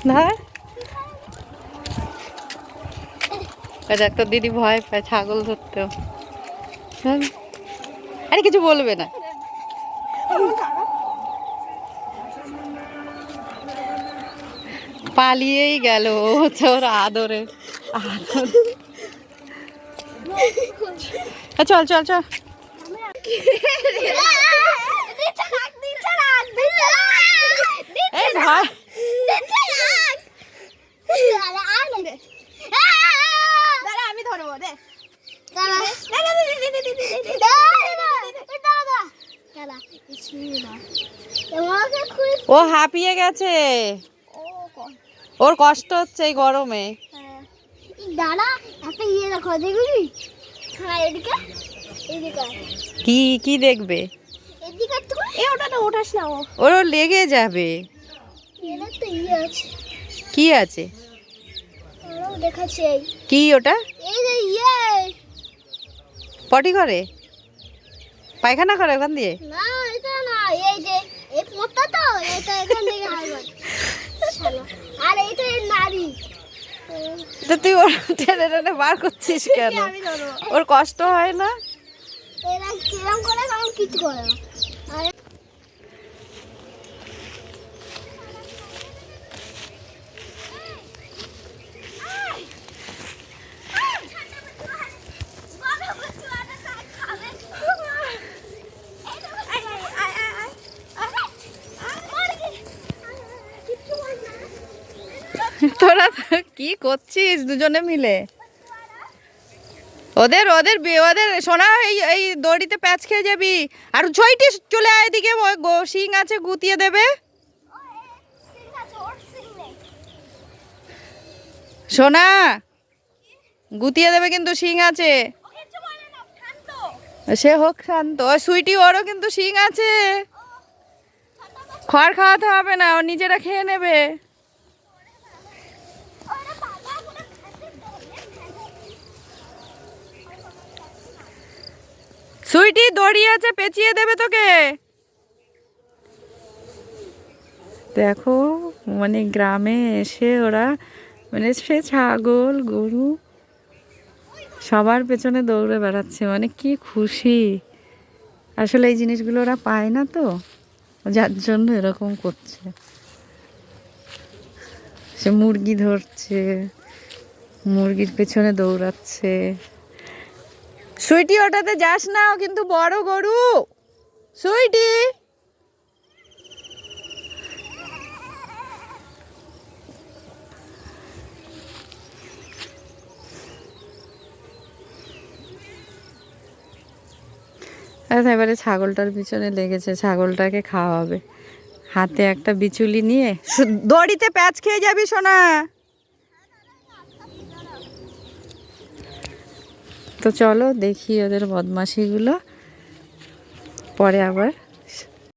না একটা দিদি ভয় পায় ছাগল ধরতেও। আরে কিছু বলবে না। পালিয়েই গেল হচ্ছে ওর আদরে। চল চল চল। আমি ধরবো দে। ও হাঁপিয়ে গেছে, ওর কষ্ট হচ্ছে এই গরমে। দাঁড়া একটা ইয়ে রাখো দেখবি। হ্যাঁ এদিকে এদিকে কি কি দেখবে? এদিকে তো এ ওটা না ওঠাস না, ওর লেগে যাবে। এর তো ইয়ে আছে। কি আছে? ওরাও দেখাচ্ছে কি ওটা? এই যে ইয়ে পটি করে, পায়খানা করে ওখান দিয়ে? না এটা না, এই যে এই পোটটা তো এটা এখান থেকে হারবার শালা। আর এইটা এর নারী। তো তুই ওর টেনে টেনে বার করছিস কেন? ওর কষ্ট হয় না? এরা কিরম করে কারণ কিছু করে না। আর তোরা কি করছিস দুজনে মিলে? ওদের ওদের ওদের সোনা এই দড়িতে প্যাচ খেয়ে যাবি। আর ছয়টি চলে আয় এদিকে, শিং আছে গুতিয়ে দেবে। সোনা গুতিয়ে দেবে কিন্তু, শিং আছে। সে হোক শান্ত। ওই সুইটি ওরও কিন্তু শিং আছে, খড় খাওয়াতে হবে না, ও নিজেরা খেয়ে নেবে। সুইটি দড়ি আছে, পেঁচিয়ে দেবে তোকে। দেখো মানে গ্রামে এসে ওরা মানে সে ছাগল গরু সবার পেছনে দৌড়ে বেড়াচ্ছে, মানে কি খুশি। আসলে এই জিনিসগুলো ওরা পায় না তো, যার জন্য এরকম করছে। সে মুরগি ধরছে, মুরগির পেছনে দৌড়াচ্ছে। সুইটি ওটাতে যাস না, ও কিন্তু বড় গরু। সুইটি এবারে ছাগলটার পিছনে লেগেছে, ছাগলটাকে খাওয়াবে। হাতে একটা বিচুলি নিয়ে। দড়িতে প্যাচ খেয়ে যাবি সোনা। তো চলো দেখি ওদের বদমাশিগুলো, পরে আবার